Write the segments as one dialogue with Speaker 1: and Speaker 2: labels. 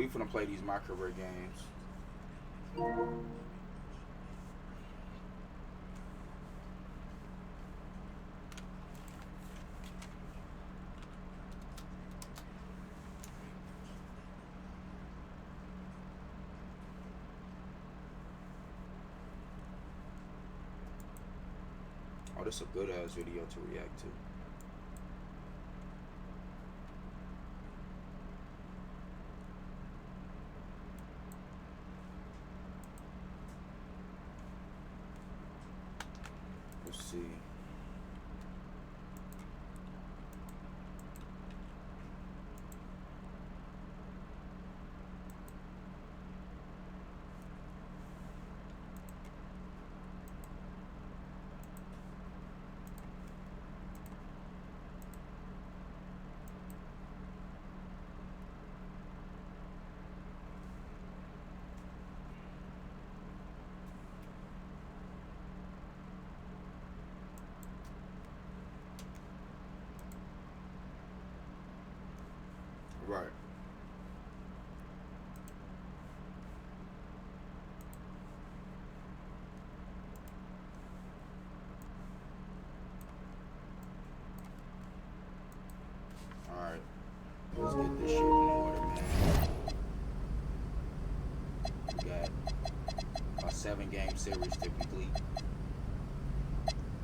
Speaker 1: we finna play these My Career games. Oh, this is a good ass video to react to. Let's see. Right. Alright. Let's get this shit in order, man. We got a 7-game series to complete.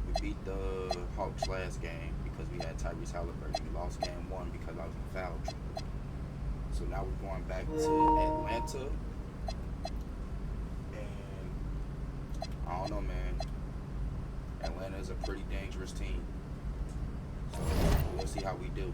Speaker 1: We beat the Hawks last game because we had Tyrese Halliburton. We lost game 1 because I was in foul trouble. So now we're going back to Atlanta, and I don't know, man. Atlanta is a pretty dangerous team, so we'll see how we do.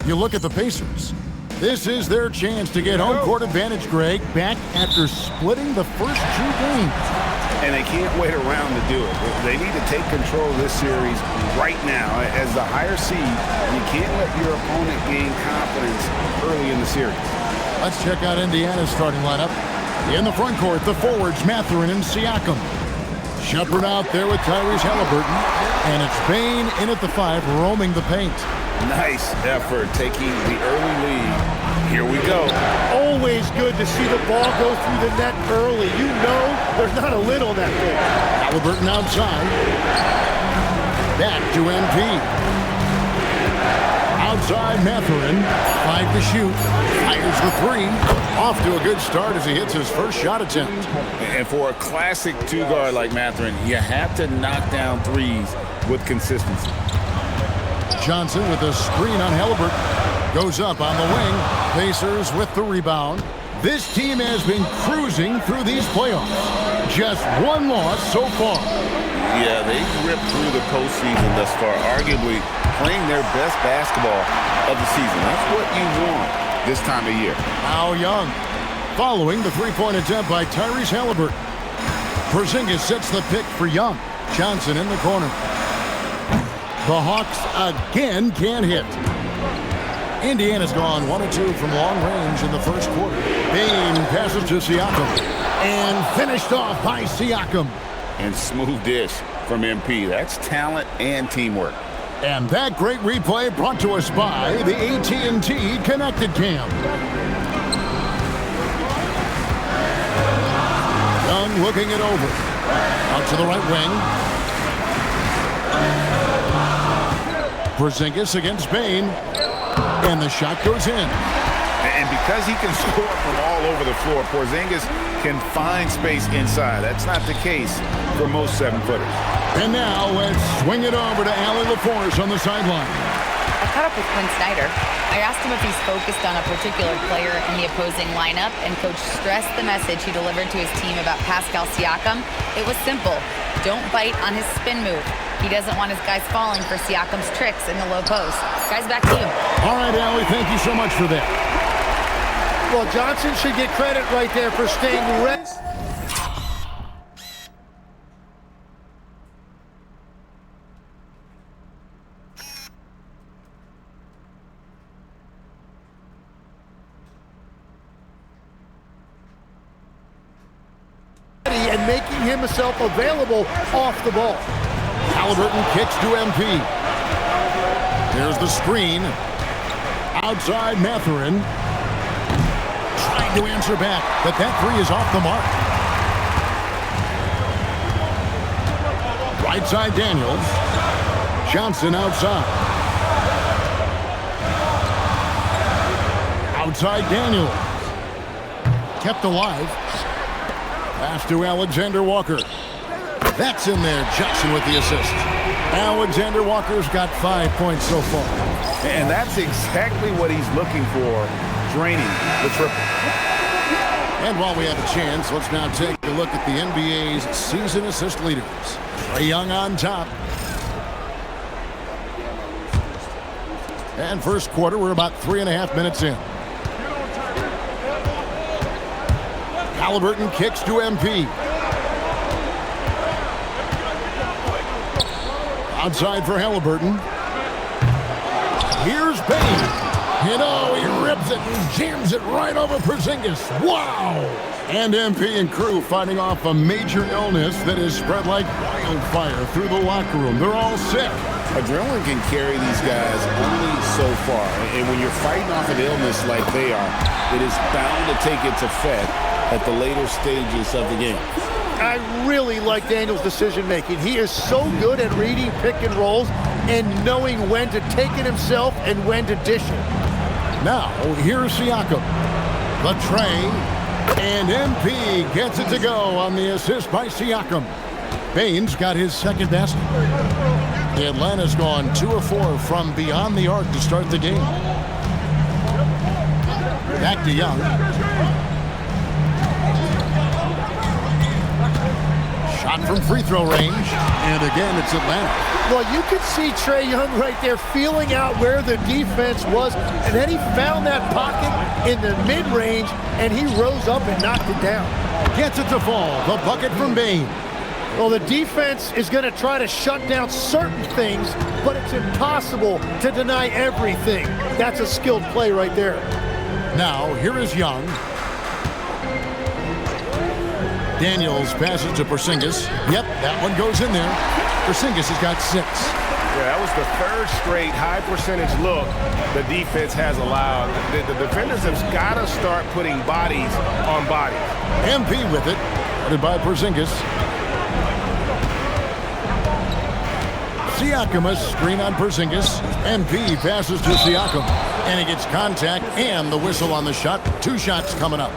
Speaker 2: You look at the Pacers. This is their chance to get home court advantage, Greg, back after splitting the first 2 games.
Speaker 3: And they can't wait around to do it. They need to take control of this series right now. As the higher seed, you can't let your opponent gain confidence early in the series.
Speaker 2: Let's check out Indiana's starting lineup. In the front court, the forwards, Mathurin and Siakam. Shepherd out there with Tyrese Halliburton. And it's Bane in at the 5, roaming the paint.
Speaker 3: Nice effort taking the early lead. Here we go.
Speaker 4: Always good to see the ball go through the net early. You know there's not a lid on that thing.
Speaker 2: Halliburton outside. Back to MP. Outside Mathurin. 5 to shoot. Fires the 3. Off to a good start as he hits his first shot attempt.
Speaker 3: And for a classic 2-guard like Mathurin, you have to knock down threes with consistency.
Speaker 2: Johnson with a screen on Halliburton. Goes up on the wing. Pacers with the rebound. This team has been cruising through these playoffs. Just 1 loss so far.
Speaker 3: Yeah, they've ripped through the postseason thus far, arguably playing their best basketball of the season. That's what you want this time of year.
Speaker 2: Now Young, following the three-point attempt by Tyrese Halliburton. Porzingis sets the pick for Young. Johnson in the corner. The Hawks again can't hit. Indiana's gone 1 of 2 from long range in the first quarter. Bane passes to Siakam. And finished off by Siakam.
Speaker 3: And smooth dish from MP. That's talent and teamwork.
Speaker 2: And that great replay brought to us by the AT&T Connected Cam. Young looking it over. Out to the right wing. Porzingis against Bane. And the shot goes in.
Speaker 3: And because he can score from all over the floor, Porzingis can find space inside. That's not the case for most 7-footers.
Speaker 2: And now let's swing it over to Allie LaForce on the sideline.
Speaker 5: I caught up with Quinn Snyder. I asked him if he's focused on a particular player in the opposing lineup, and Coach stressed the message he delivered to his team about Pascal Siakam. It was simple. Don't bite on his spin move. He doesn't want his guys falling for Siakam's tricks in the low post. Guys, back to you.
Speaker 2: All right, Allie, thank you so much for that.
Speaker 4: Well, Johnson should get credit right there for staying ready. And making himself available off the ball.
Speaker 2: Halliburton kicks to MP. There's the screen. Outside Mathurin. Trying to answer back, but that three is off the mark. Right side Daniels. Johnson outside. Outside Daniels. Kept alive. Pass to Alexander Walker. That's in there. Johnson with the assist. Alexander Walker's got 5 points so far.
Speaker 3: And that's exactly what he's looking for, draining the triple.
Speaker 2: And while we have a chance, let's now take a look at the NBA's season assist leaders. Trae Young on top. And first quarter, we're about 3.5 minutes in. Halliburton kicks to MP. Outside for Halliburton. Here's Bane. You know, he rips it and jams it right over Porzingis. Wow! And MP and crew fighting off a major illness that has spread like wildfire through the locker room. They're all sick.
Speaker 3: Adrenaline can carry these guys only so far. And when you're fighting off an illness like they are, it is bound to take its effect at the later stages of the game.
Speaker 4: I really like Daniel's decision-making. He is so good at reading pick and rolls and knowing when to take it himself and when to dish it.
Speaker 2: Now, here's Siakam. The Trae, and MP gets it to go on the assist by Siakam. Bane's got his second basket. Atlanta's gone 2 of 4 from beyond the arc to start the game. Back to Young. Shot from free throw range, and again it's Atlanta.
Speaker 4: Well, you could see Trae Young right there feeling out where the defense was, and then he found that pocket in the mid-range, and he rose up and knocked it down.
Speaker 2: Gets it to fall. The bucket from Bane.
Speaker 4: Well, the defense is going to try to shut down certain things, but it's impossible to deny everything. That's a skilled play right there.
Speaker 2: Now, here is Young. Daniels passes to Porzingis. Yep, that one goes in there. Porzingis has got 6.
Speaker 6: Yeah, that was the third straight high-percentage look the defense has allowed. The defenders have got to start putting bodies on bodies.
Speaker 2: MP with it. Headed by Porzingis. Siakam a screen on Porzingis. MP passes to Siakam. And he gets contact and the whistle on the shot. 2 shots coming up.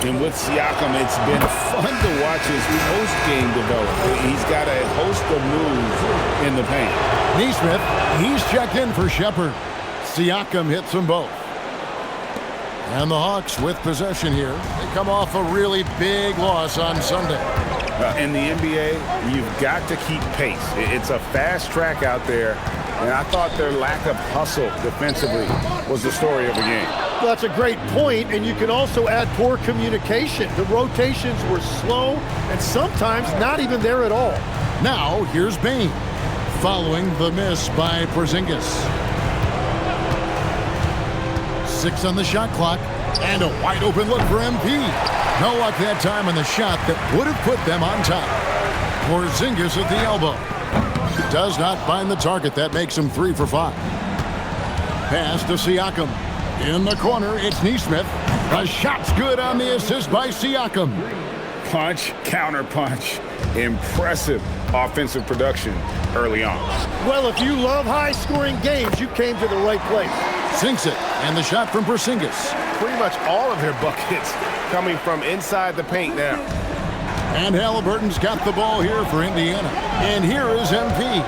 Speaker 3: And with Siakam, it's been fun to watch his post game develop. He's got a host of moves in the paint.
Speaker 2: Neesmith, he's checked in for Shepherd. Siakam hits them both. And the Hawks with possession here. They come off a really big loss on Sunday.
Speaker 3: In the NBA, you've got to keep pace. It's a fast track out there, And I thought their lack of hustle defensively was the story of the game.
Speaker 4: Well, that's a great point, and you can also add poor communication. The rotations were slow and sometimes not even there at all.
Speaker 2: Now, here's Bain, following the miss by Porzingis. 6 on the shot clock, and a wide open look for MP. No luck that time on the shot that would have put them on top. Porzingis at the elbow. Does not find the target. That makes him 3 for 5. Pass to Siakam. In the corner, it's Neesmith. The shot's good on the assist by Siakam.
Speaker 3: Punch, counter punch. Impressive offensive production early on.
Speaker 4: Well, if you love high-scoring games, you came to the right place.
Speaker 2: Sinks it, and the shot from Porzingis.
Speaker 6: Pretty much all of their buckets coming from inside the paint now.
Speaker 2: And Halliburton's got the ball here for Indiana. And here is MP.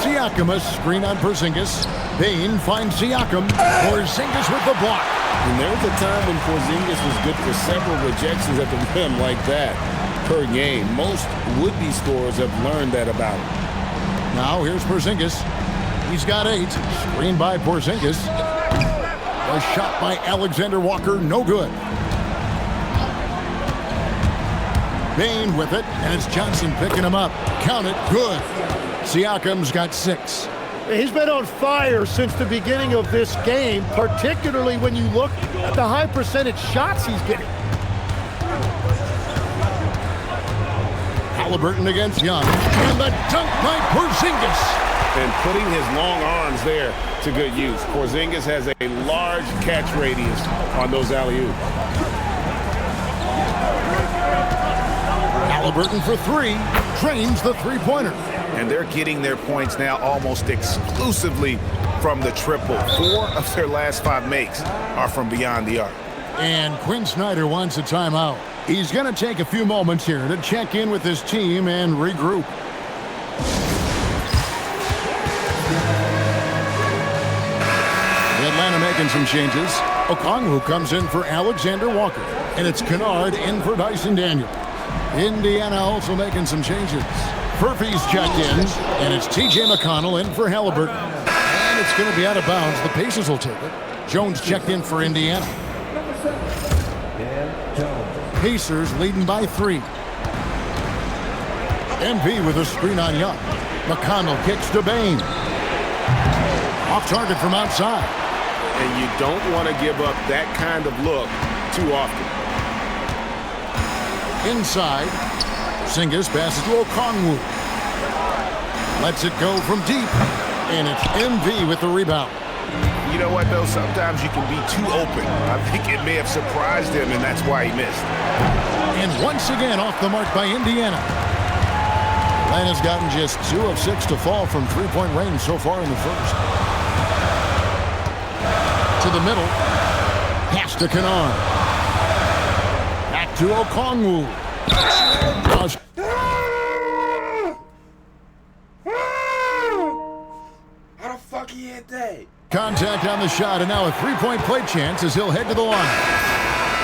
Speaker 2: Siakam, a screen on Porzingis. Bain finds Siakam. Porzingis with the block.
Speaker 7: And there was a time when Porzingis was good for several rejections at the rim like that per game. Most would-be scorers have learned that about him.
Speaker 2: Now here's Porzingis. He's got 8. Screen by Porzingis. A shot by Alexander Walker, no good. Bain with it, and it's Johnson picking him up. Count it, good. Siakam's got 6.
Speaker 4: He's been on fire since the beginning of this game, particularly when you look at the high percentage shots he's getting.
Speaker 2: Halliburton against Young, and the dunk by Porzingis.
Speaker 3: And putting his long arms there to good use. Porzingis has a large catch radius on those alley-oops.
Speaker 2: Halliburton for 3, drains the three-pointer.
Speaker 3: And they're getting their points now almost exclusively from the triple. 4 of their last 5 makes are from beyond the arc.
Speaker 2: And Quinn Snyder wants a timeout. He's going to take a few moments here to check in with his team and regroup. Atlanta making some changes. Okongwu comes in for Alexander Walker. And it's Kennard in for Dyson Daniel. Indiana also making some changes. Furphy's checked in, and it's T.J. McConnell in for Halliburton. And it's going to be out of bounds. The Pacers will take it. Jones checked in for Indiana. Pacers leading by 3. MP with a screen on Young. McConnell kicks to Bain. Off target from outside.
Speaker 3: And you don't want to give up that kind of look too often.
Speaker 2: Inside. Porzingis passes to Okongwu. Lets it go from deep. And it's MV with the rebound.
Speaker 3: You know what, though? Sometimes you can be too open. I think it may have surprised him, and that's why he missed.
Speaker 2: And once again off the mark by Indiana. Atlanta's gotten just 2 of 6 to fall from three-point range so far in the first. To the middle. Pass to Kennard. Back to Okongwu.
Speaker 1: How the fuck he hit that?
Speaker 2: Contact on the shot, and now a three-point play chance as he'll head to the line.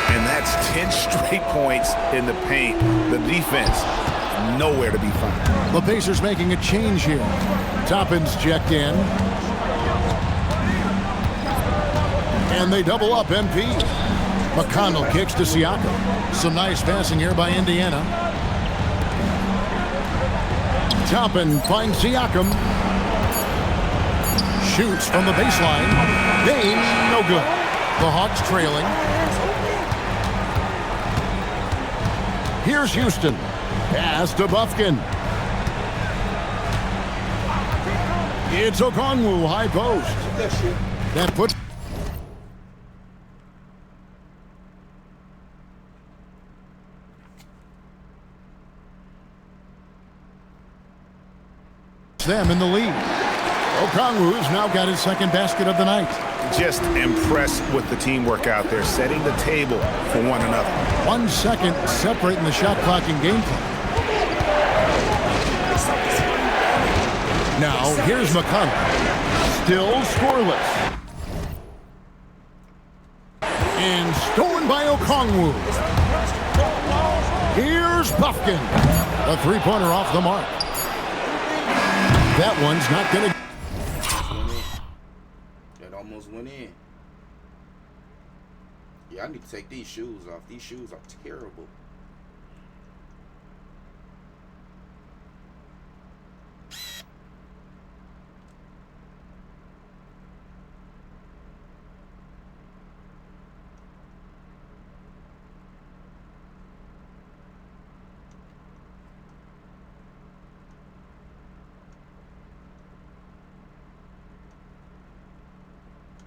Speaker 3: And that's 10 straight points in the paint. The defense, nowhere to be found.
Speaker 2: The Pacers making a change here. Toppin's checked in. And they double up MP. McConnell kicks to Siakam. Some nice passing here by Indiana. Toppin finds Siakam. Shoots from the baseline. Bain, no good. The Hawks trailing. Here's Houston. Pass to Bufkin. It's Okongwu, high post. That puts them in the lead. Okongwu's now got his second basket of the night.
Speaker 3: Just impressed with the teamwork out there, setting the table for one another.
Speaker 2: 1 second separating the shot clock and game clock. Now, here's McConnell. Still scoreless. And stolen by Okongwu. Here's Bufkin. A three-pointer off the mark. That one's not going to...
Speaker 1: That almost went in. Yeah, I need to take these shoes off. These shoes are terrible.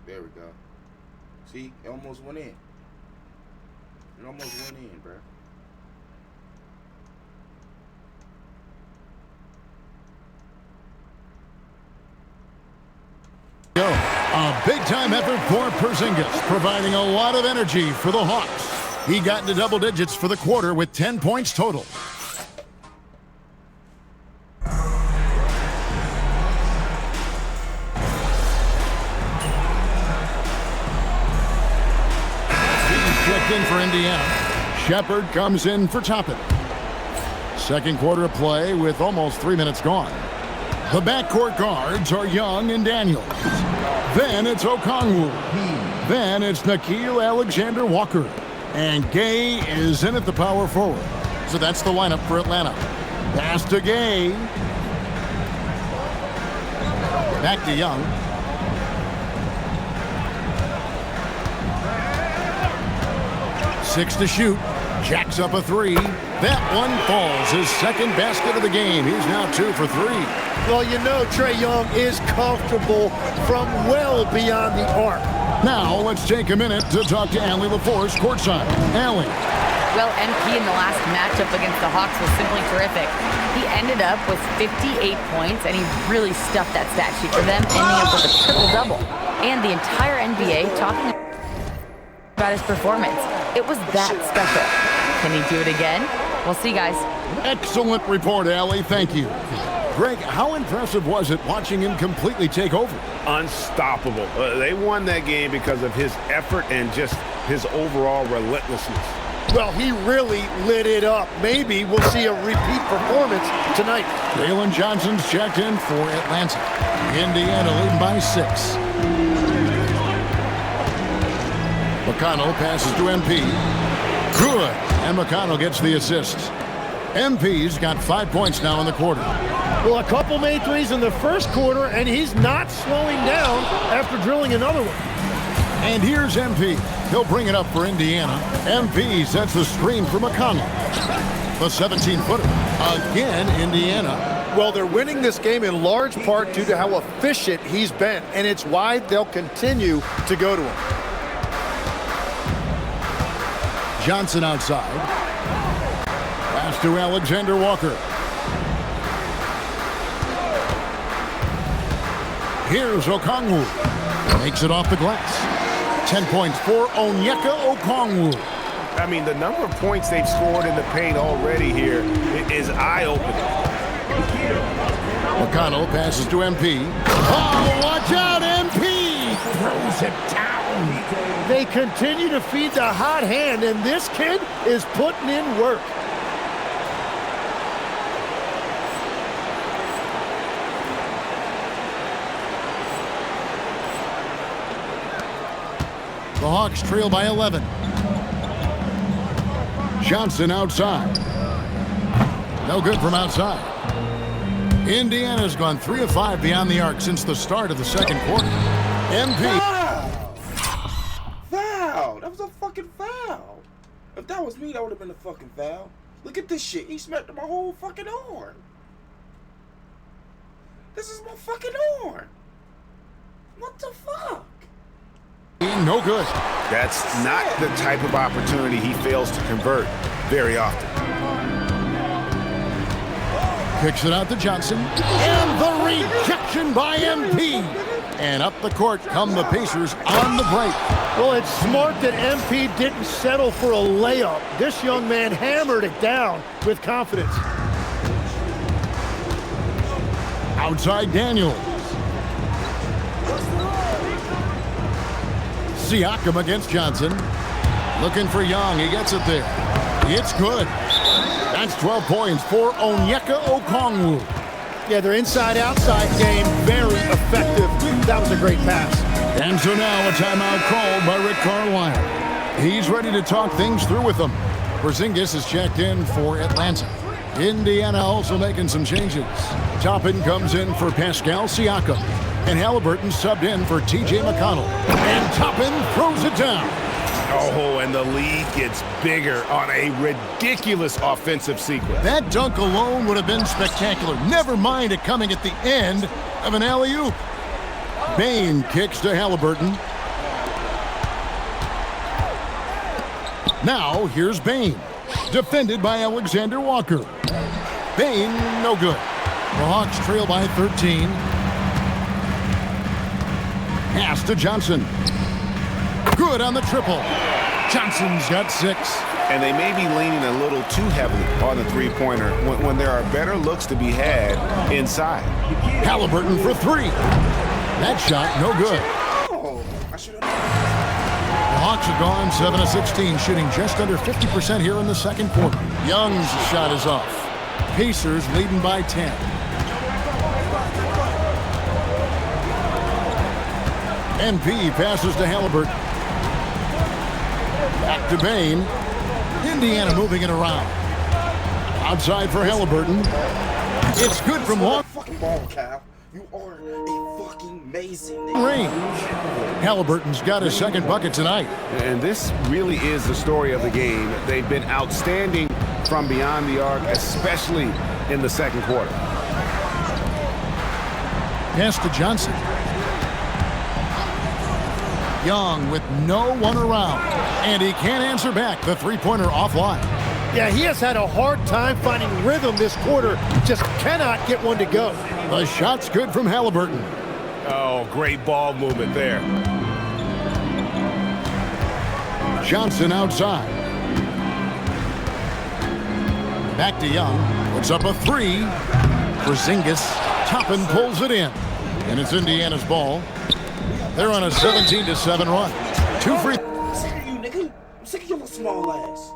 Speaker 1: There we go. See, it almost went in. It almost went in, bro.
Speaker 2: A big-time effort for Porzingis, providing a lot of energy for the Hawks. He got into double digits for the quarter with 10 points total. Checked in for Indiana. Shepard comes in for Toppin. Second quarter of play with almost 3 minutes gone. The backcourt guards are Young and Daniels. Then it's Okongwu. Then it's Nickeil Alexander-Walker. And Gay is in at the power forward. So that's the lineup for Atlanta. Pass to Gay. Back to Young. Six to shoot. Jacks up a three. That one falls. His second basket of the game. He's now 2 for 3.
Speaker 4: Well, you know Trae Young is comfortable from well beyond the arc.
Speaker 2: Now let's take a minute to talk to Allie LaForce courtside. Allie.
Speaker 5: Well, MP in the last matchup against the Hawks was simply terrific. He ended up with 58 points, and he really stuffed that stat sheet for them, ending up with a triple-double. And the entire NBA talking about his performance. It was that special. Can he do it again? We'll see, guys.
Speaker 2: Excellent report, Allie. Thank you. Greg, how impressive was it watching him completely take over?
Speaker 3: Unstoppable. They won that game because of his effort and just his overall relentlessness.
Speaker 4: Well, he really lit it up. Maybe we'll see a repeat performance tonight.
Speaker 2: Jalen Johnson's checked in for Atlanta. Indiana leading by 6. McConnell passes to MP. Good. And McConnell gets the assist. MP's got 5 points now in the quarter.
Speaker 4: Well, a couple made threes in the first quarter, and he's not slowing down after drilling another one.
Speaker 2: And here's MP. He'll bring it up for Indiana. MP sets the screen for McConnell. The 17-footer. Again, Indiana.
Speaker 4: Well, they're winning this game in large part due to how efficient he's been, and it's why they'll continue to go to him.
Speaker 2: Johnson outside. Pass to Alexander-Walker. Here's Okongwu. Makes it off the glass. 10 points for Onyeka Okongwu.
Speaker 3: I mean, the number of points they've scored in the paint already here is eye-opening.
Speaker 2: McConnell passes to MP. Oh, watch out, MP! Throws it down.
Speaker 4: They continue to feed the hot hand, and this kid is putting in work.
Speaker 2: The Hawks trail by 11. Johnson outside. No good from outside. Indiana's gone 3 of 5 beyond the arc since the start of the second quarter. MP.
Speaker 1: Foul! That was a fucking foul. If that was me, that would have been a fucking foul. Look at this shit. He smacked my whole fucking arm. This is my fucking arm. What the fuck?
Speaker 2: No good.
Speaker 3: That's not the type of opportunity he fails to convert very often.
Speaker 2: Kicks it out to Johnson. And the rejection by MP. And up the court come the Pacers on the break.
Speaker 4: Well, it's smart that MP didn't settle for a layup. This young man hammered it down with confidence.
Speaker 2: Outside Daniels. Siakam against Johnson. Looking for Young. He gets it there. It's good. That's 12 points for Onyeka Okongwu.
Speaker 4: Yeah, their inside-outside game, very effective. That was a great pass.
Speaker 2: And so now a timeout called by Rick Carlisle. He's ready to talk things through with them. Porzingis is checked in for Atlanta. Indiana also making some changes. Toppin comes in for Pascal Siakam. And Halliburton subbed in for T.J. McConnell. And Toppin throws it down.
Speaker 3: Oh, and the lead gets bigger on a ridiculous offensive sequence.
Speaker 2: That dunk alone would have been spectacular. Never mind it coming at the end of an alley-oop. Bane kicks to Halliburton. Now, here's Bane. Defended by Alexander Walker. Bane, no good. The Hawks trail by 13. Pass to Johnson. Good on the triple. Johnson's got 6.
Speaker 3: And they may be leaning a little too heavily on the three-pointer when there are better looks to be had inside.
Speaker 2: Halliburton for 3. That shot, no good. The Hawks are gone 7 of 16, shooting just under 50% here in the second quarter. Young's shot is off. Pacers leading by 10. MP passes to Halliburton. Back to Bane. Indiana moving it around. Outside for Halliburton. It's good from long
Speaker 1: Fucking ball, Cal. You are a fucking amazing
Speaker 2: range. Halliburton's got his second bucket tonight.
Speaker 3: And this really is the story of the game. They've been outstanding from beyond the arc, especially in the second quarter.
Speaker 2: Pass to Johnson. Young with no one around. And he can't answer back. The three-pointer offline.
Speaker 4: Yeah, he has had a hard time finding rhythm this quarter. Just cannot get one to go.
Speaker 2: The shot's good from Halliburton.
Speaker 3: Oh, great ball movement there.
Speaker 2: Johnson outside. Back to Young. Puts up a 3. Porzingis. Toppin pulls it in. And it's Indiana's ball. They're on a 17-7 run. 2 free.
Speaker 1: I'm sick of you, nigga. I'm sick of your small ass.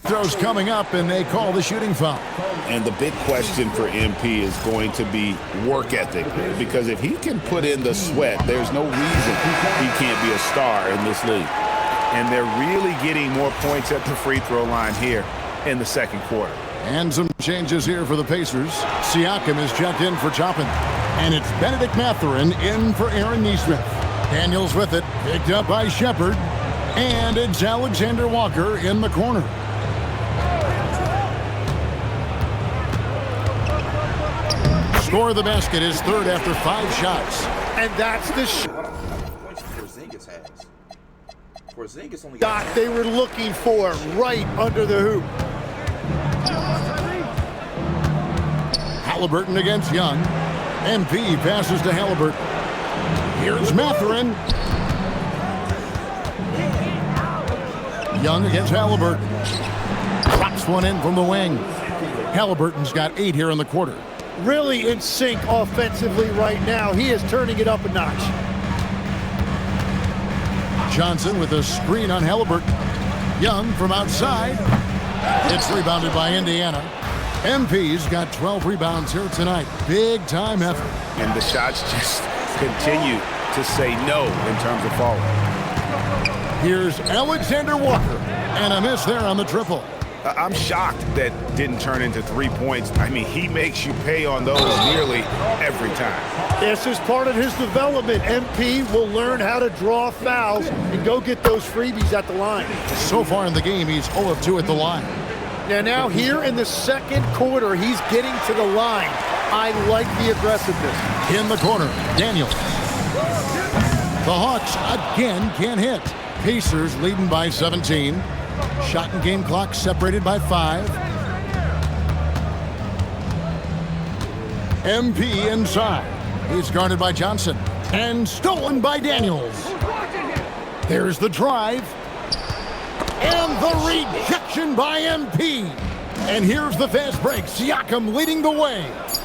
Speaker 2: Throws coming up, and they call the shooting foul.
Speaker 7: And the big question for MP is going to be work ethic, because if he can put in the sweat, there's no reason he can't be a star in this league.
Speaker 3: And they're really getting more points at the free throw line here in the second quarter.
Speaker 2: And some changes here for the Pacers. Siakam is checked in for Toppin. And it's Benedict Mathurin in for Aaron Nesmith. Daniels with it, picked up by Shepard. And it's Alexander Walker in the corner. Score of the basket is third after 5 shots.
Speaker 4: And that's the shot
Speaker 1: Porzingis only got
Speaker 4: they were looking for right under the hoop.
Speaker 2: Halliburton against Young. MP passes to Halliburton. Here's Mathurin. Young against Halliburton. Drops one in from the wing. Halliburton's got 8 here in the quarter.
Speaker 4: Really in sync offensively right now. He is turning it up a notch.
Speaker 2: Johnson with a screen on Halliburton. Young from outside. It's rebounded by Indiana. MP's got 12 rebounds here tonight. Big time effort.
Speaker 3: And the shots just continue to say no in terms of falling.
Speaker 2: Here's Alexander Walker. And a miss there on the triple.
Speaker 3: I'm shocked that didn't turn into 3 points. I mean, he makes you pay on those nearly every time.
Speaker 4: This is part of his development. MP will learn how to draw fouls and go get those freebies at the line.
Speaker 2: So far in the game, he's 0 of 2 at the line.
Speaker 4: Now here in the second quarter, he's getting to the line. I like the aggressiveness.
Speaker 2: In the corner, Daniels. The Hawks again can't hit. Pacers leading by 17. Shot and game clock separated by 5. MP inside. He's guarded by Johnson. And stolen by Daniels. There's the drive. And the rejection by MP. And here's the fast break. Siakam leading the way.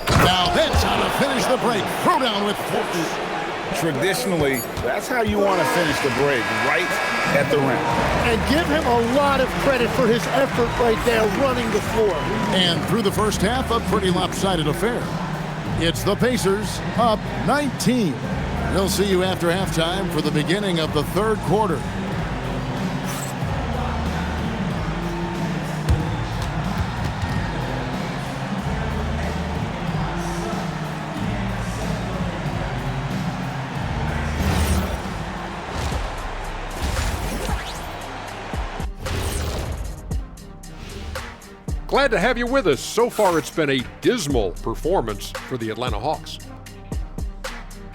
Speaker 2: Now that's how to finish the break. Throw down with force.
Speaker 3: Traditionally, that's how you want to finish the break, right at the rim.
Speaker 4: And give him a lot of credit for his effort right there running the floor.
Speaker 2: And through the first half, a pretty lopsided affair. It's the Pacers up 19. We'll see you after halftime for the beginning of the third quarter.
Speaker 8: Glad to have you with us. So far, it's been a dismal performance for the Atlanta Hawks.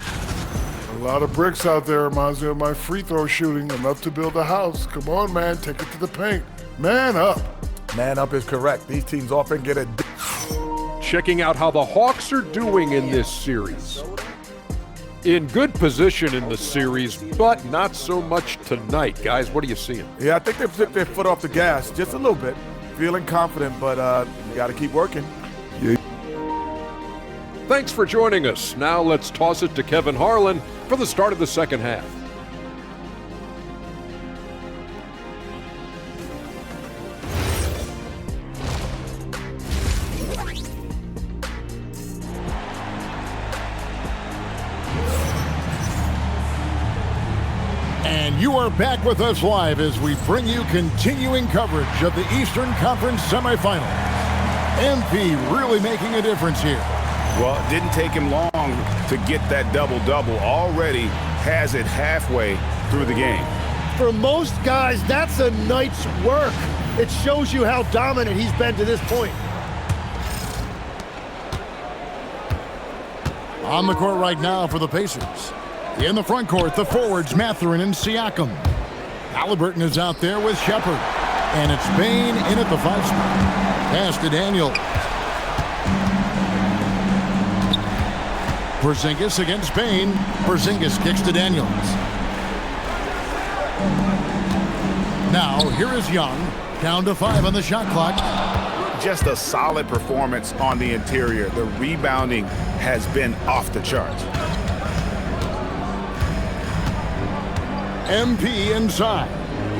Speaker 9: A lot of bricks out there. Reminds me of my free throw shooting. Enough to build a house. Come on, man. Take it to the paint. Man up.
Speaker 10: Man up is correct. These teams often get a...
Speaker 8: Checking out how the Hawks are doing in this series. In good position in the series, but not so much tonight. Guys, what are you seeing?
Speaker 10: Yeah, I think they've took their foot off the gas just a little bit. Feeling confident, but you got to keep working.
Speaker 9: Yeah.
Speaker 8: Thanks for joining us. Now let's toss it to Kevin Harlan for the start of the second half.
Speaker 2: And you are back with us live as we bring you continuing coverage of the Eastern Conference semifinals. MP really making a difference here.
Speaker 3: Well, it didn't take him long to get that double-double. Already has it halfway through the game.
Speaker 4: For most guys, that's a night's work. It shows you how dominant he's been to this point.
Speaker 2: On the court right now for the Pacers. In the front court, the forwards, Mathurin and Siakam. Halliburton is out there with Shepard. And it's Bane in at the 5 spot. Pass to Daniel. Porzingis against Bane. Porzingis kicks to Daniels. Now, here is Young. Down to 5 on the shot clock.
Speaker 3: Just a solid performance on the interior. The rebounding has been off the charts.
Speaker 2: MP inside.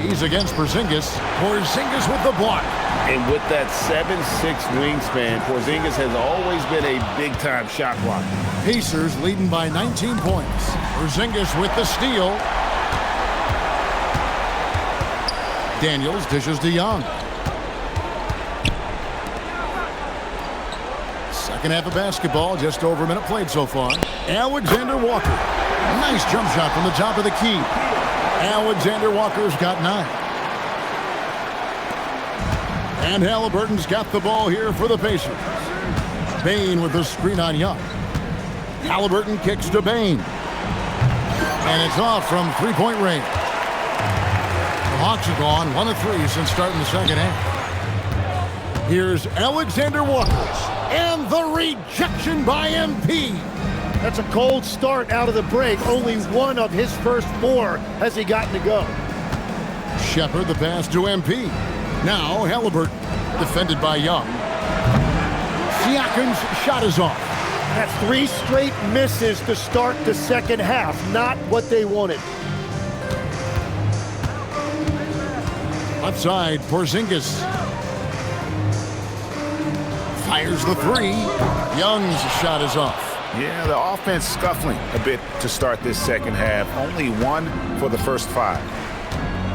Speaker 2: He's against Porzingis. Porzingis with the block.
Speaker 7: And with that 7'6" wingspan, Porzingis has always been a big-time shot blocker.
Speaker 2: Pacers leading by 19 points. Porzingis with the steal. Daniels dishes to Young. Second half of basketball, just over a minute played so far. Alexander Walker. Nice jump shot from the top of the key. Alexander Walker's got 9. And Halliburton's got the ball here for the Pacers. Bane with the screen on Young. Halliburton kicks to Bane. And it's off from three-point range. The Hawks have gone 1 of 3 since starting the second half. Here's Alexander Walker. And the rejection by MP.
Speaker 4: That's a cold start out of the break. Only 1 of his first 4 has he gotten to go.
Speaker 2: Shepard the pass to MP. Now Halliburton, defended by Young. Siakam's shot is off.
Speaker 4: That's 3 straight misses to start the second half. Not what they wanted.
Speaker 2: Outside, Porzingis. Fires the 3. Young's shot is off.
Speaker 3: Yeah, the offense scuffling a bit to start this second half. Only 1 for the first 5.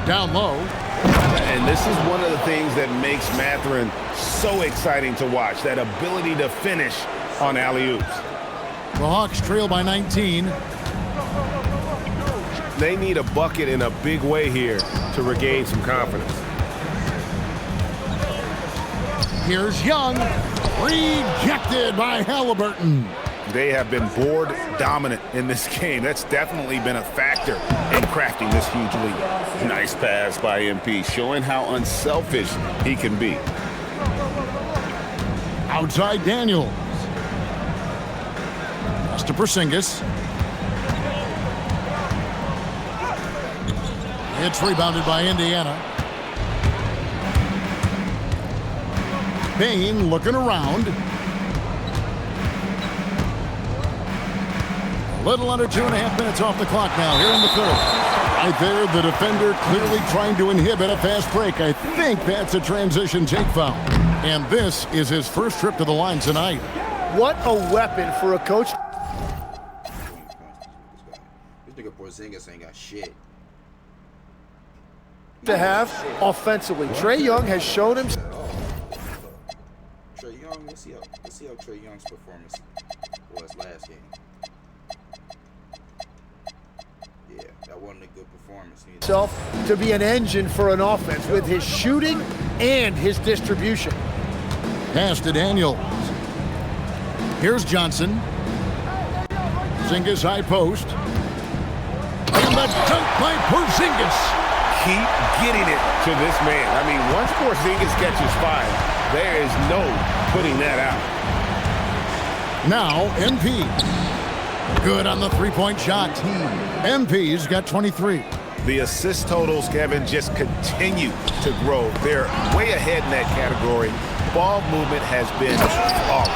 Speaker 2: Down low.
Speaker 3: And this is one of the things that makes Mathurin so exciting to watch, that ability to finish on alley-oops.
Speaker 2: The Hawks trail by 19.
Speaker 6: They need a bucket in a big way here to regain some confidence.
Speaker 2: Here's Young. Rejected by Halliburton.
Speaker 3: They have been board dominant in this game. That's definitely been a factor in crafting this huge lead.
Speaker 7: Nice pass by MP, showing how unselfish he can be.
Speaker 2: Outside Daniels. Pass to Porzingis. It's rebounded by Indiana. Bane looking around. A little under 2.5 minutes off the clock now here in the third. Right there, the defender clearly trying to inhibit a fast break. I think that's a transition take foul. And this is his first trip to the line tonight.
Speaker 4: What a weapon for a coach.
Speaker 1: This nigga Porzingis ain't got shit
Speaker 4: To have offensively. Trae Young has shown him.
Speaker 1: Trae Young, let's see how Trae Young's performance was last game. Yeah, that wasn't a good performance neither.
Speaker 4: Himself to be an engine for an offense with his shooting and his distribution.
Speaker 2: Pass to Daniels. Here's Johnson. Porzingis high post. And the dunk by Porzingis.
Speaker 3: Keep getting it to this man. I mean, once Porzingis catches fire, there is no putting that out.
Speaker 2: Now, MP. Good on the three-point shot. MP's got 23.
Speaker 3: The assist totals, Kevin, just continue to grow. They're way ahead in that category. Ball movement has been flawless.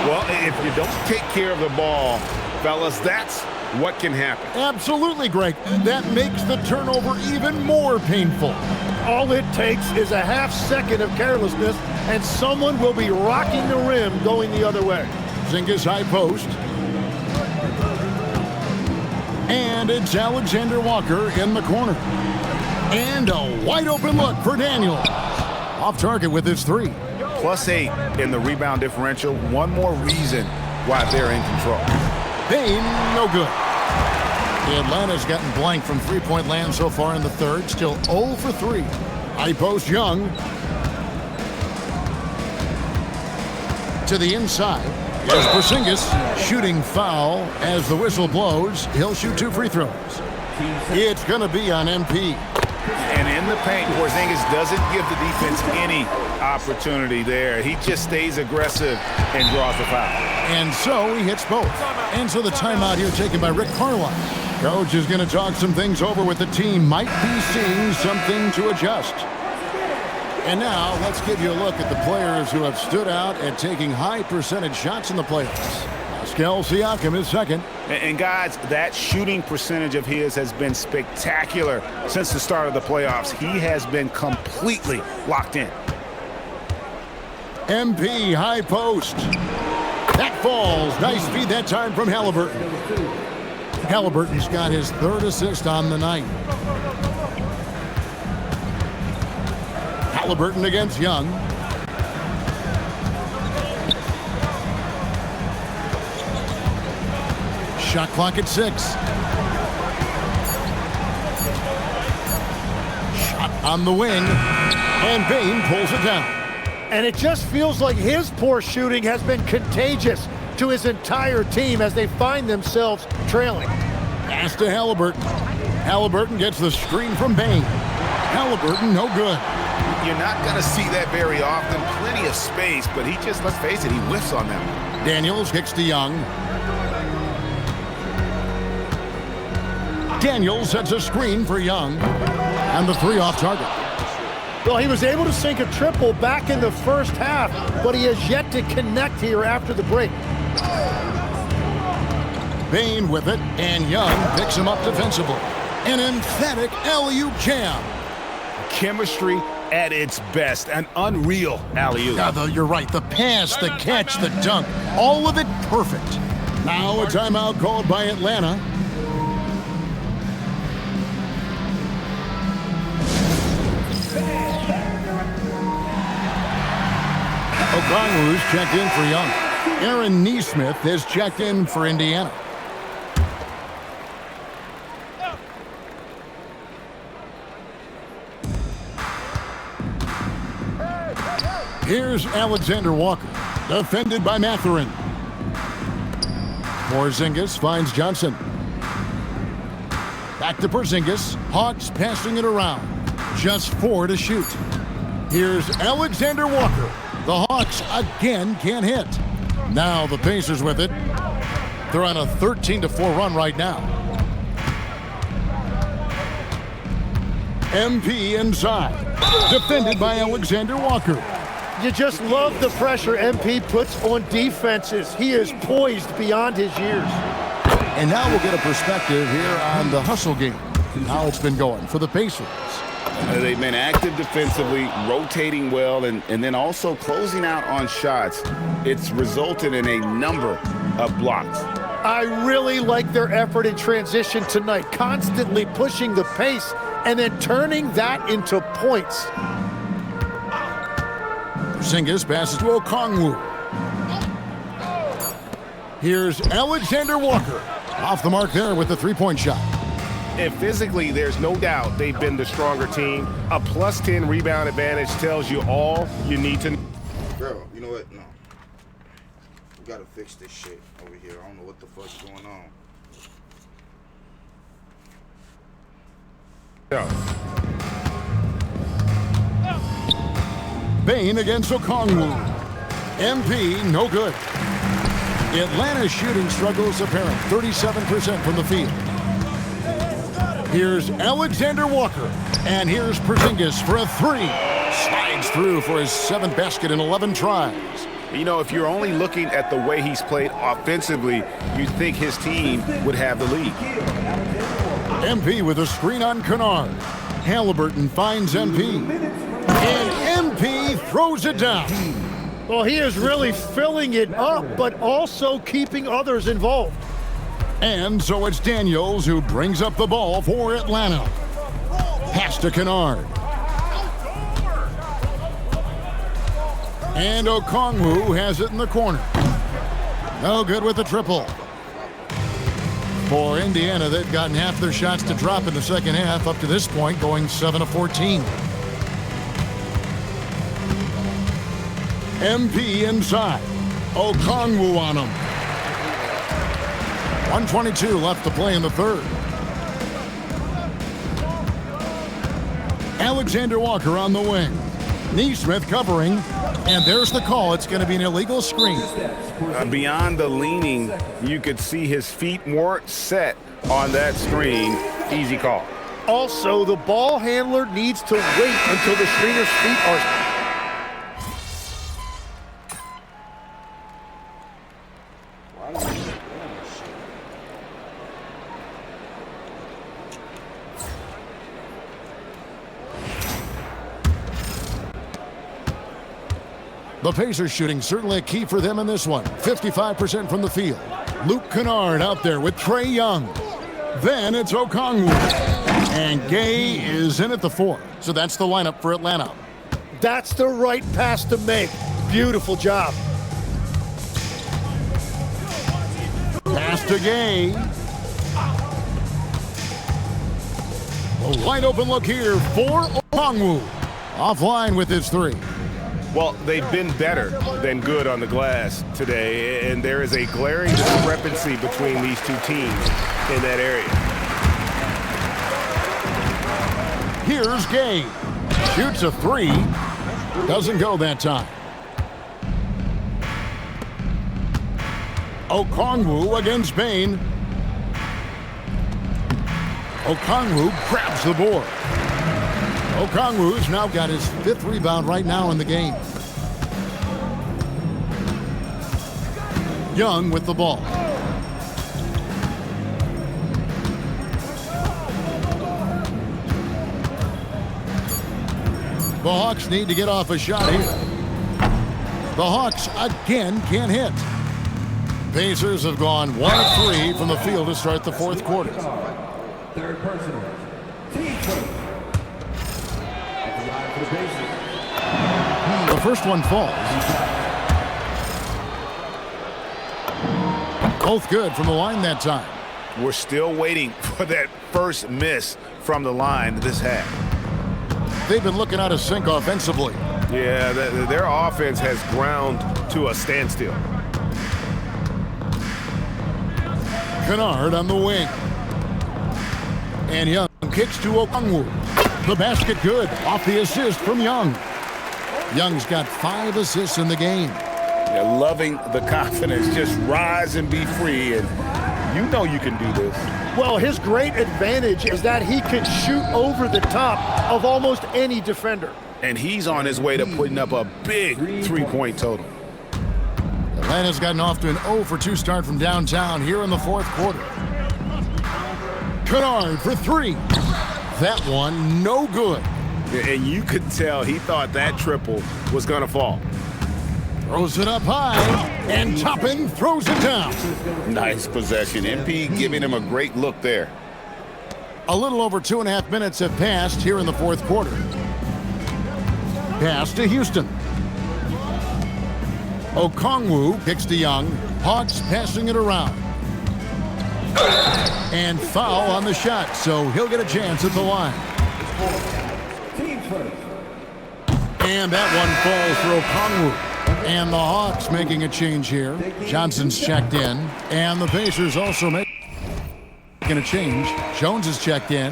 Speaker 3: Well, if you don't take care of the ball, fellas, that's what can happen.
Speaker 2: Absolutely, Greg. That makes the turnover even more painful.
Speaker 4: All it takes is a half second of carelessness, and someone will be rocking the rim going the other way.
Speaker 2: Porzingis high post. And it's Alexander Walker in the corner. And a wide open look for Daniels. Off target with his three.
Speaker 3: +8 in the rebound differential. One more reason why they're in control.
Speaker 2: Bane, no good. Atlanta's gotten blank from three-point land so far in the third. Still 0 for 3. High post Young. To the inside. Here's Porzingis. Shooting foul as the whistle blows. He'll shoot 2 free throws. It's going to be on MP.
Speaker 3: And in the paint, Porzingis doesn't give the defense any opportunity there. He just stays aggressive and draws the foul.
Speaker 2: And so he hits both. And so the timeout here taken by Rick Carlisle. Coach is going to talk some things over with the team. Might be seeing something to adjust. And now let's give you a look at the players who have stood out at taking high percentage shots in the playoffs. Pascal Siakam is second.
Speaker 3: And guys, that shooting percentage of his has been spectacular since the start of the playoffs. He has been completely locked in.
Speaker 2: MP high post. That falls. Nice feed that time from Halliburton. Halliburton's got his third assist on the night. Halliburton against Young. Shot clock at 6. Shot on the wing. And Bane pulls it down.
Speaker 4: And it just feels like his poor shooting has been contagious to his entire team as they find themselves trailing.
Speaker 2: Pass to Halliburton. Halliburton gets the screen from Bane. Halliburton, no good.
Speaker 3: You're not going to see that very often. Plenty of space, but he just, let's face it, he whiffs on that one.
Speaker 2: Daniels kicks to Young. Daniels sets a screen for Young. And the 3 off target.
Speaker 4: Well, he was able to sink a triple back in the first half, but he has yet to connect here after the break.
Speaker 2: Bane with it, and Young picks him up defensively. An emphatic alley-oop jam.
Speaker 3: Chemistry at its best. An unreal alley-oop.
Speaker 2: Though you're right. The pass, the catch, the dunk. All of it perfect. Now a timeout called by Atlanta. Okongwu's checked in for Young. Aaron Nesmith has checked in for Indiana. Here's Alexander Walker, defended by Mathurin. Porzingis finds Johnson. Back to Porzingis. Hawks passing it around. Just 4 to shoot. Here's Alexander Walker. The Hawks again can't hit. Now the Pacers with it. They're on a 13-4 run right now. MP inside. Defended by Alexander Walker.
Speaker 4: You just love the pressure MP puts on defenses. He is poised beyond his years.
Speaker 2: And now we'll get a perspective here on the hustle game. How it's been going for the Pacers.
Speaker 7: They've been active defensively, rotating well, and then also closing out on shots. It's resulted in a number of blocks.
Speaker 4: I really like their effort in transition tonight, constantly pushing the pace and then turning that into points.
Speaker 2: Porzingis passes to Okongwu. Here's Alexander Walker. Off the mark there with the three-point shot.
Speaker 6: And physically, there's no doubt they've been the stronger team. A plus 10 rebound advantage tells you all you need to know.
Speaker 1: Girl, you know what? No. We gotta fix this shit over here. I don't know what the fuck's going on.
Speaker 2: Bane against Okongwu. MP, no good. Atlanta's shooting struggles apparent, 37% from the field. Here's Alexander Walker, and here's Porzingis for a three. Slides through for his 7th basket in 11 tries.
Speaker 6: You know, if you're only looking at the way he's played offensively, you'd think his team would have the lead.
Speaker 2: MP with a screen on Kennard. Halliburton finds MP. And MP throws it down.
Speaker 4: Well, he is really filling it up, but also keeping others involved.
Speaker 2: And so it's Daniels who brings up the ball for Atlanta. Pass to Kennard. And Okongwu has it in the corner. No good with the triple. For Indiana, they've gotten half their shots to drop in the second half, up to this point, going 7 of 14. MP inside. Okongwu on him. 1:22 left to play in the third. Alexander Walker on the wing. Neesmith covering, and there's the call. It's going to be an illegal screen.
Speaker 6: Beyond the leaning, you could see his feet weren't set on that screen. Easy call.
Speaker 4: Also, the ball handler needs to wait until the screener's feet are...
Speaker 2: The Pacers shooting certainly a key for them in this one. 55% from the field. Luke Kennard out there with Trae Young. Then it's Okongwu. And Gay is in at the 4. So that's the lineup for Atlanta.
Speaker 4: That's the right pass to make. Beautiful job.
Speaker 2: Pass to Gay. A wide open look here for Okongwu. Offline with his 3.
Speaker 6: Well, they've been better than good on the glass today, and there is a glaring discrepancy between these two teams in that area.
Speaker 2: Here's Gay. Shoots a 3. Doesn't go that time. Okongwu against Bane. Okongwu grabs the board. Okongwu's now got his 5th rebound right now in the game. Young with the ball. The Hawks need to get off a shot here. The Hawks again can't hit. Pacers have gone 1 of 3 from the field to start the 4th quarter.
Speaker 11: Third personal. Team first.
Speaker 2: The first one falls. Both good from the line that time.
Speaker 3: We're still waiting for that first miss from the line this half.
Speaker 2: They've been looking out of sync offensively.
Speaker 6: Yeah, their offense has ground to a standstill.
Speaker 2: Kennard on the wing. And Young kicks to Okongwu. The basket good off the assist from Young. Young's got 5 assists in the game.
Speaker 3: They're loving the confidence. Just rise and be free, and you know you can do this.
Speaker 4: Well, his great advantage is that he can shoot over the top of almost any defender.
Speaker 3: And he's on his way to putting up a big 3-point total.
Speaker 2: Atlanta's gotten off to an 0 for 2 start from downtown here in the 4th quarter. Kennard for 3. That one no good.
Speaker 6: And you could tell he thought that triple was going to fall.
Speaker 2: Throws it up high, and Toppin throws it down.
Speaker 7: Nice possession. MP giving him a great look there.
Speaker 2: A little over 2.5 minutes have passed here in the fourth quarter. Pass to Houston. Okongwu kicks to Young. Hawks passing it around. And foul on the shot, so he'll get a chance at the line. And that one falls for Okongwu. And the Hawks making a change here. Johnson's checked in. And the Pacers also making a change. Jones is checked in.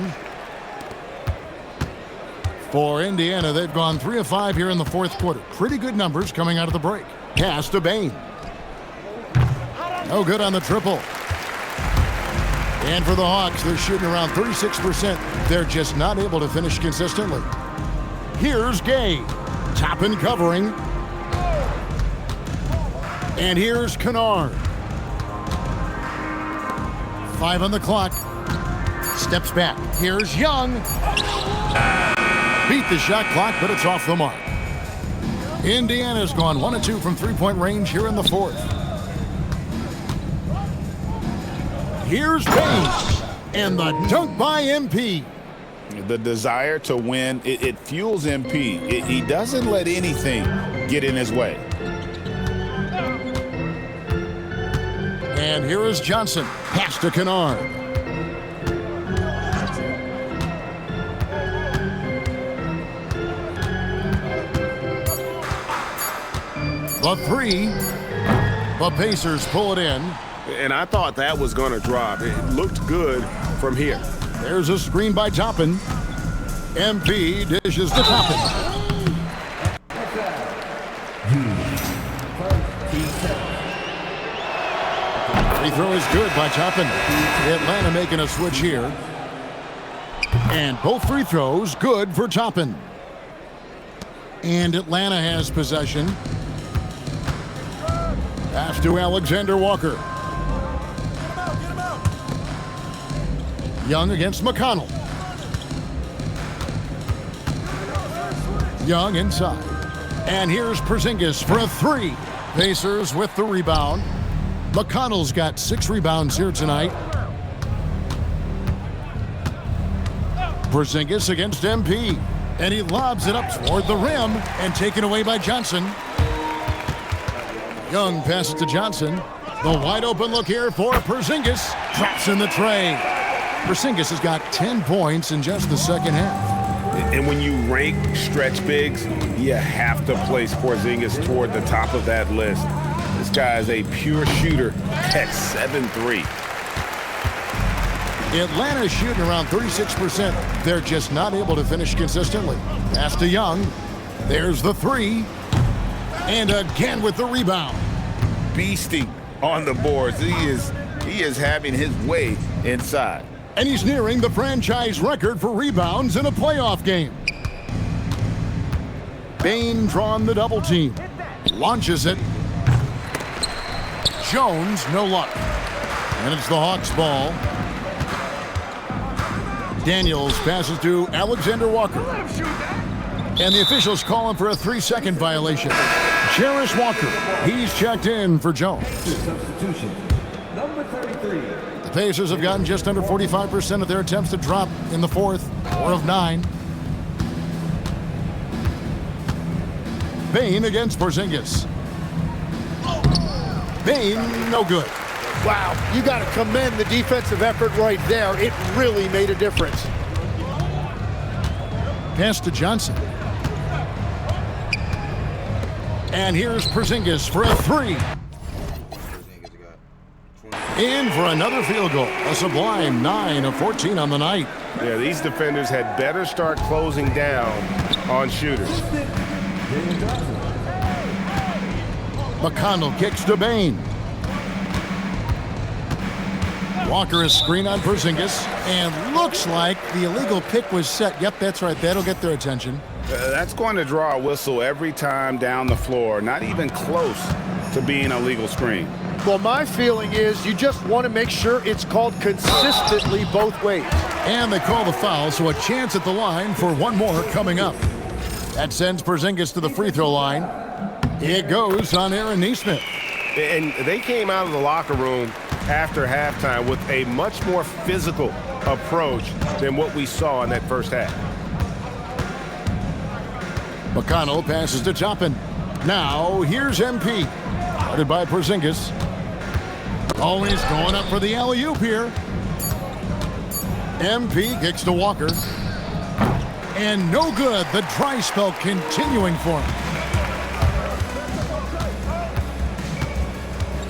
Speaker 2: For Indiana, they've gone 3 of 5 here in the fourth quarter. Pretty good numbers coming out of the break. Pass to Bain. No good on the triple. And for the Hawks, they're shooting around 36%. They're just not able to finish consistently. Here's Gay. Toppin covering. And here's Kennard. 5 on the clock. Steps back. Here's Young. Beat the shot clock, but it's off the mark. Indiana's gone 1 of 2 from three-point range here in the fourth. Here's Bain. And the dunk by MP.
Speaker 7: The desire to win, it fuels MP. He doesn't let anything get in his way.
Speaker 2: And here is Johnson. Pass to Kennard. The three. The Pacers pull it in.
Speaker 6: And I thought that was going to drop. It looked good from here.
Speaker 2: There's a screen by Toppin. MP dishes to Toppin. Free throw is good by Toppin. Atlanta making a switch here. And both free throws good for Toppin. And Atlanta has possession. Pass to Alexander Walker. Young against McConnell. Young inside. And here's Porzingis for a three. Pacers with the rebound. McConnell's got 6 rebounds here tonight. Porzingis against MP. And he lobs it up toward the rim and taken away by Johnson. Young passes to Johnson. The wide open look here for Porzingis. Drops in the tray. Porzingis has got 10 points in just the second half.
Speaker 6: And when you rank stretch bigs, you have to place Porzingis toward the top of that list. This guy is a pure shooter at 7'3".
Speaker 2: Atlanta's shooting around 36%. They're just not able to finish consistently. Pass to Young. There's the three. And again with the rebound.
Speaker 7: Beasting on the boards. He is having his way inside.
Speaker 2: And he's nearing the franchise record for rebounds in a playoff game. Bain drawn the double team. Launches it. Jones, no luck. And it's the Hawks ball. Daniels passes to Alexander Walker. And the officials call him for a 3-second violation. Cherish Walker, he's checked in for Jones.
Speaker 11: Substitution, number 33.
Speaker 2: The Pacers have gotten just under 45% of their attempts to drop in the fourth, 4 of 9. Bain against Porzingis. Bain, no good.
Speaker 4: Wow, you got to commend the defensive effort right there. It really made a difference.
Speaker 2: Pass to Johnson. And here's Porzingis for a three. In for another field goal. A sublime 9 of 14 on the night.
Speaker 6: Yeah, these defenders had better start closing down on shooters.
Speaker 2: McConnell kicks to Bain. Walker is screen on Porzingis, and looks like the illegal pick was set. Yep, that's right. That'll get their attention.
Speaker 6: That's going to draw a whistle every time down the floor. Not even close to being a legal screen.
Speaker 4: Well, my feeling is you just want to make sure it's called consistently both ways.
Speaker 2: And they call the foul, so a chance at the line for one more coming up. That sends Porzingis to the free throw line. It goes on Aaron Nesmith.
Speaker 6: And they came out of the locker room after halftime with a much more physical approach than what we saw in that first half.
Speaker 2: McConnell passes to Toppin. Now here's MP. Guarded by Porzingis. Always going up for the alley-oop here. MP kicks to Walker. And no good. The dry spell continuing for him.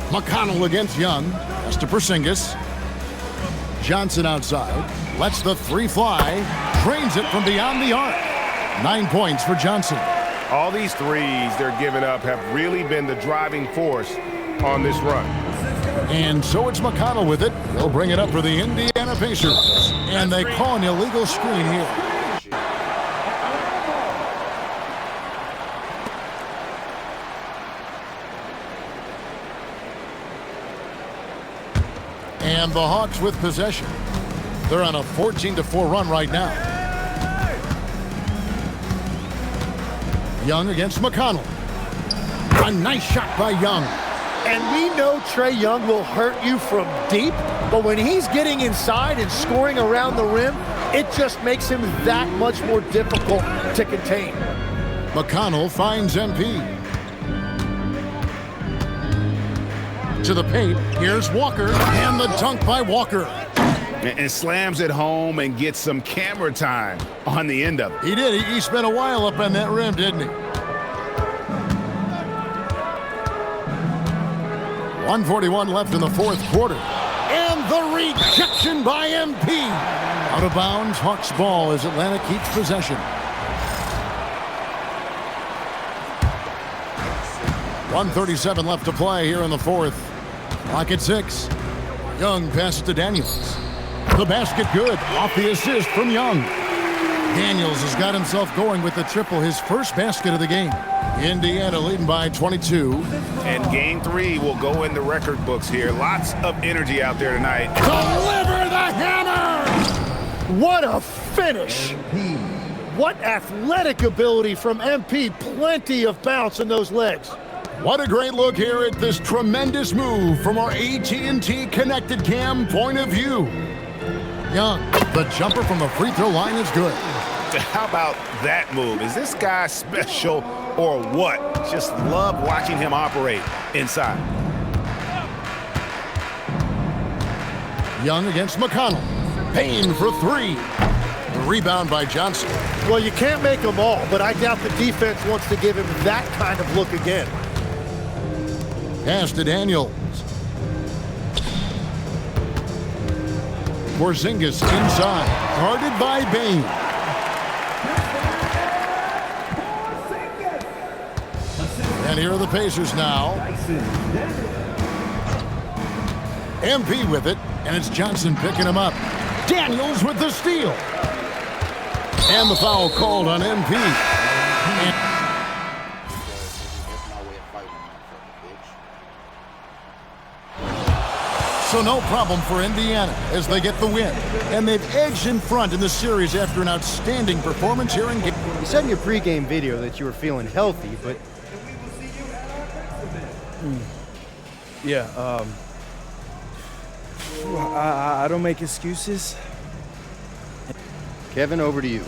Speaker 2: McConnell against Young. That's to Porzingis. Johnson outside. Lets the three fly. Drains it from beyond the arc. 9 points for Johnson.
Speaker 6: All these threes they're giving up have really been the driving force on this run.
Speaker 2: And so it's McConnell with it. They'll bring it up for the Indiana Pacers. And they call an illegal screen here. And the Hawks with possession. They're on a 14-4 run right now. Young against McConnell. A nice shot by Young.
Speaker 4: And we know Trae Young will hurt you from deep, but when he's getting inside and scoring around the rim, it just makes him that much more difficult to contain.
Speaker 2: McConnell finds MP. To the paint, here's Walker, and the dunk by Walker.
Speaker 7: And slams it home and gets some camera time on the end of it.
Speaker 2: He did. He spent a while up on that rim, didn't he? 1:41 left in the fourth quarter. And the rejection by MP. Out of bounds, Hawks ball as Atlanta keeps possession. 1:37 left to play here in the fourth. Clock at 6. Young passes to Daniels. The basket good. Off the assist from Young. Daniels has got himself going with the triple, his first basket of the game. Indiana leading by 22.
Speaker 6: And game 3 will go in the record books here. Lots of energy out there tonight.
Speaker 2: Deliver the hammer!
Speaker 4: What a finish! What athletic ability from MP. Plenty of bounce in those legs.
Speaker 2: What a great look here at this tremendous move from our AT&T Connected Cam point of view. Young, the jumper from the free throw line is good.
Speaker 6: How about that move? Is this guy special or what? Just love watching him operate inside.
Speaker 2: Young against McConnell. Payne for 3. The rebound by Johnson.
Speaker 4: Well, you can't make them all, but I doubt the defense wants to give him that kind of look again.
Speaker 2: Pass to Daniels. Porzingis inside. Guarded by Bane. And here are the Pacers now. MP with it, and it's Johnson picking him up. Daniels with the steal. And the foul called on MP. So no problem for Indiana as they get the win. And they've edged in front in the series after an outstanding performance here in game.
Speaker 12: You said in your pregame video that you were feeling healthy, but...
Speaker 13: Yeah, I don't make excuses.
Speaker 12: Kevin, over to you.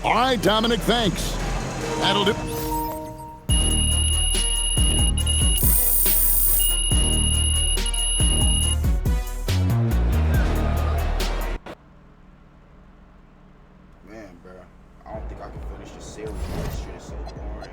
Speaker 2: All right, Dominic, thanks. That'll do.
Speaker 1: Man, bro, I don't think I can finish the series. This shit is so boring.